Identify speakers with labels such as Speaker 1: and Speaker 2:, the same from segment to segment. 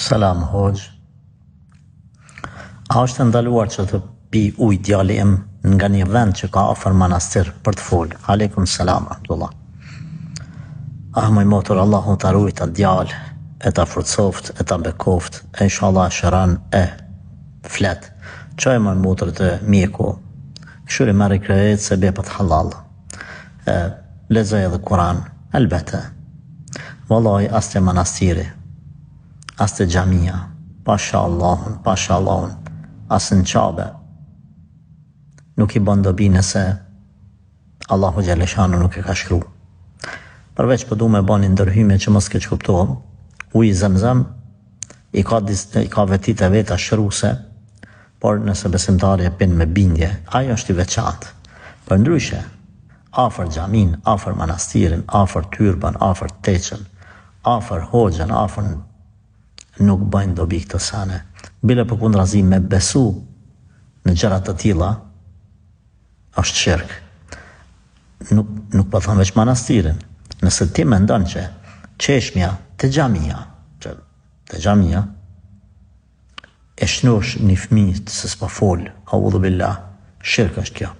Speaker 1: Salam, hoxh. A është ndaluar që të pi ujë djali im nga një vend që ka afër manastir për të folë? Aleikum salam, Abdullah. Moj motor, Allahu ta ruaj ta djalë, e ta forcoft, e ta bekoft, e inshallah shëran e flet. Çoj më motor të mjeku. Këshuri marrë krejt se bepët halal. Lexoj edhe Kur'an, elbete. Wallahi as te manastiri, as te xhamia, pasha Allahun, as në qabe. Nuk i bën dobi nëse Allahu Gjeleshanu nuk e ka shkru. Përveç për du me bani ndërhyme që mos keq kuptohem, uji Zemzem i ka vetit e veta shëruse, por nëse besimtari e pin me bindje, ajo është i veçantë. Për ndryshe, afër xhamin, afër manastirin, afër tyrban, afër teqen, afër hoxhen, afër nuk bëjnë dobi këtë sane. Bile për kundrazim me besu në gjërat të tilla, është shirk. Nuk po them veç manastirin. Nëse ti mendon që çeshmja te xhamia, e shnosh një fëmijë se s'po fol, audhu billah, shirk është kjo.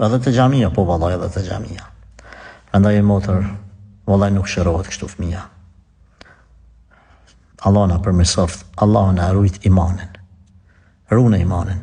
Speaker 1: Edhe te xhamia, po vallahi edhe te xhamia. Prandaj motor, vallahi nuk shërohet kështu fëmia. Allah na përmirësoft, Allah na rujt imanin. Rune imanin.